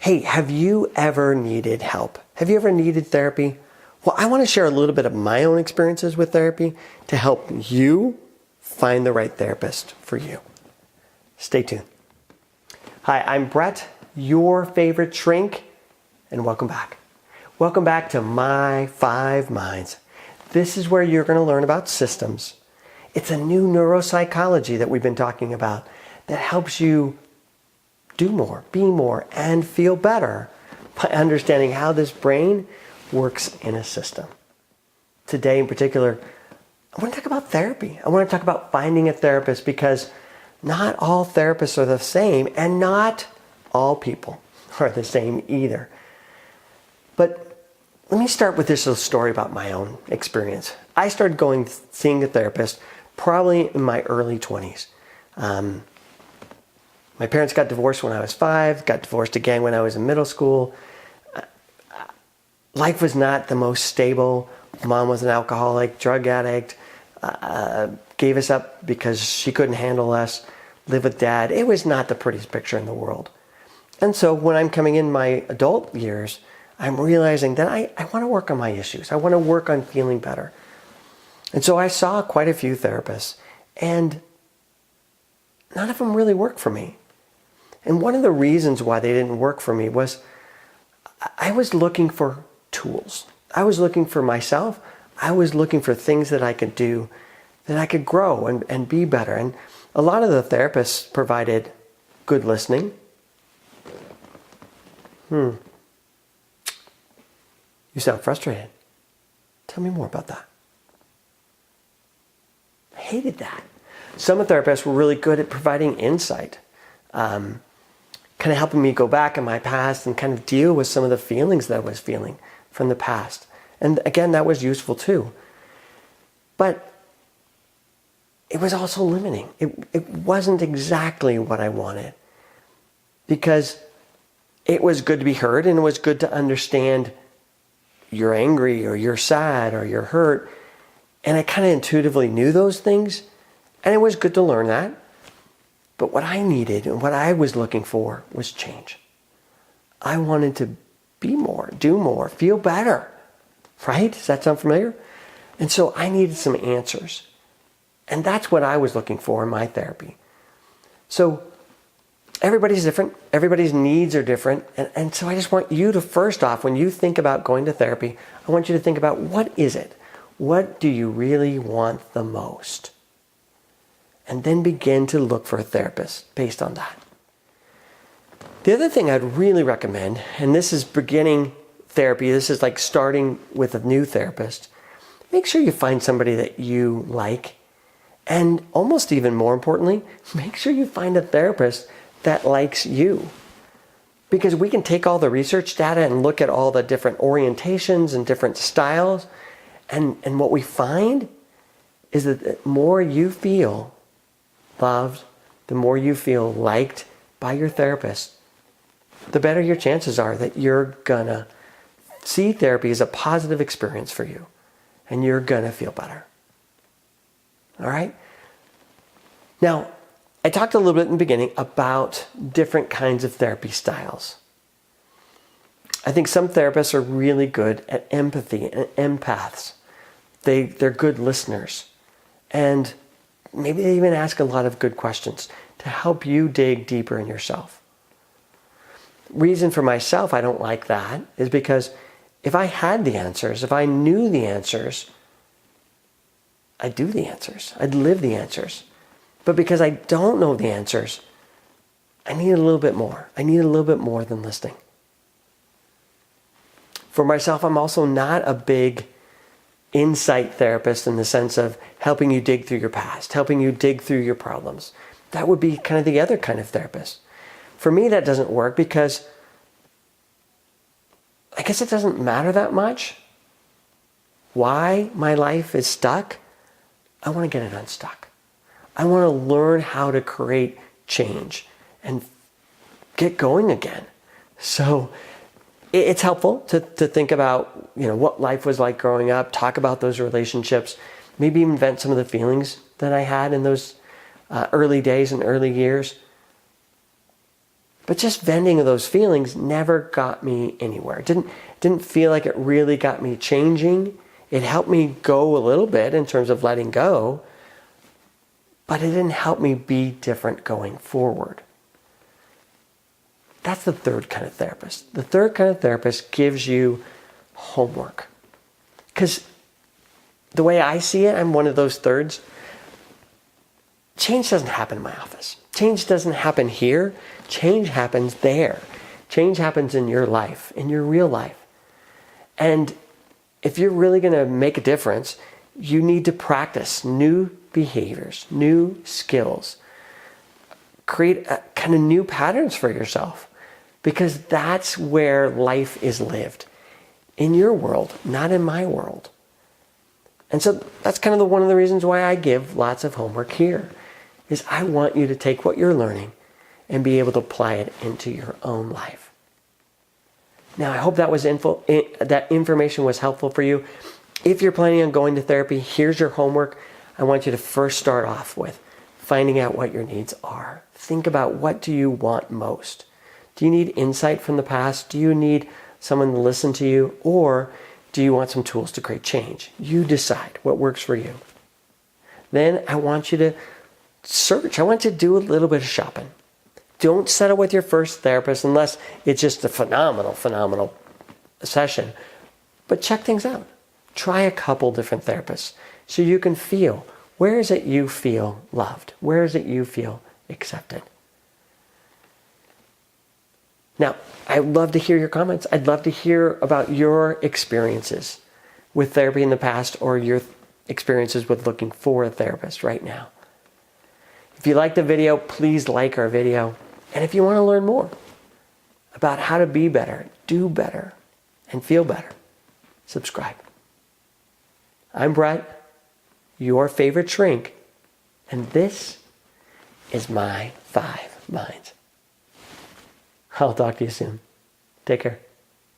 Hey, have you ever needed help? Have you ever needed therapy? Well, I want to share a little bit of my own experiences with therapy to help you find the right therapist for you. Stay tuned. Hi, I'm Brett, your favorite shrink, and welcome back. Welcome back to My 5 Minds. This is where you're going to learn about systems. It's a new neuropsychology that we've been talking about that helps you do more, be more, and feel better by understanding how this brain works in a system. Today in particular, I want to talk about therapy. I want to talk about finding a therapist because not all therapists are the same and not all people are the same either. But let me start with this little story about my own experience. I started seeing a therapist probably in my early 20s. My parents got divorced when I was 5, got divorced again when I was in middle school. Life was not the most stable. Mom was an alcoholic, drug addict, gave us up because she couldn't handle us, lived with dad. It was not the prettiest picture in the world. And so when I'm coming in my adult years, I'm realizing that I want to work on my issues. I want to work on feeling better. And so I saw quite a few therapists, and none of them really worked for me. And one of the reasons why they didn't work for me was I was looking for tools. I was looking for myself. I was looking for things that I could do, that I could grow and be better. And a lot of the therapists provided good listening. You sound frustrated. Tell me more about that. I hated that. Some therapists were really good at providing insight. Kind of helping me go back in my past and kind of deal with some of the feelings that I was feeling from the past. And again, that was useful too. But it was also limiting. It wasn't exactly what I wanted. Because it was good to be heard and it was good to understand you're angry or you're sad or you're hurt. And I kind of intuitively knew those things. And it was good to learn that. But what I needed and what I was looking for was change. I wanted to be more, do more, feel better. Right? Does that sound familiar? And so I needed some answers. And that's what I was looking for in my therapy. So everybody's different. Everybody's needs are different. And so I just want you to, first off, when you think about going to therapy, I want you to think about, what is it? What do you really want the most? And then begin to look for a therapist based on that. The other thing I'd really recommend, and this is beginning therapy, this is like starting with a new therapist, make sure you find somebody that you like. And almost even more importantly, make sure you find a therapist that likes you. Because we can take all the research data and look at all the different orientations and different styles. And what we find is that the more you feel loved, the more you feel liked by your therapist, the better your chances are that you're gonna see therapy as a positive experience for you and you're gonna feel better. All right? Now, I talked a little bit in the beginning about different kinds of therapy styles. I think some therapists are really good at empathy and empaths. They're good listeners. And maybe they even ask a lot of good questions to help you dig deeper in yourself. Reason for myself I don't like that is because if I had the answers, if I knew the answers, I'd do the answers. I'd live the answers. But because I don't know the answers, I need a little bit more. I need a little bit more than listening. For myself, I'm also not a big insight therapist in the sense of helping you dig through your past, helping you dig through your problems. That would be kind of the other kind of therapist. For me, that doesn't work because I guess it doesn't matter that much why my life is stuck. I want to get it unstuck. I want to learn how to create change and get going again. So it's helpful to think about, what life was like growing up, talk about those relationships, maybe even vent some of the feelings that I had in those early days and early years. But just venting those feelings never got me anywhere. It didn't feel like it really got me changing. It helped me go a little bit in terms of letting go, but it didn't help me be different going forward. That's the third kind of therapist. The third kind of therapist gives you homework. Because the way I see it, I'm one of those thirds. Change doesn't happen in my office. Change doesn't happen here. Change happens there. Change happens in your life, in your real life. And if you're really going to make a difference, you need to practice new behaviors, new skills. Create kind of new patterns for yourself, because that's where life is lived. In your world, not in my world. And so that's kind of one of the reasons why I give lots of homework here, is I want you to take what you're learning and be able to apply it into your own life. Now, I hope that that information was helpful for you. If you're planning on going to therapy, here's your homework. I want you to first start off with finding out what your needs are. Think about, what do you want most? Do you need insight from the past? Do you need someone to listen to you? Or do you want some tools to create change? You decide what works for you. Then I want you to search. I want you to do a little bit of shopping. Don't settle with your first therapist unless it's just a phenomenal session. But check things out. Try a couple different therapists so you can feel, where is it you feel loved? Where is it you feel accepted? Now, I'd love to hear your comments. I'd love to hear about your experiences with therapy in the past, or your experiences with looking for a therapist right now. If you like the video, please like our video. And if you want to learn more about how to be better, do better, and feel better, subscribe. I'm Brett, your favorite shrink, and this is my 5 minds. I'll talk to you soon. Take care.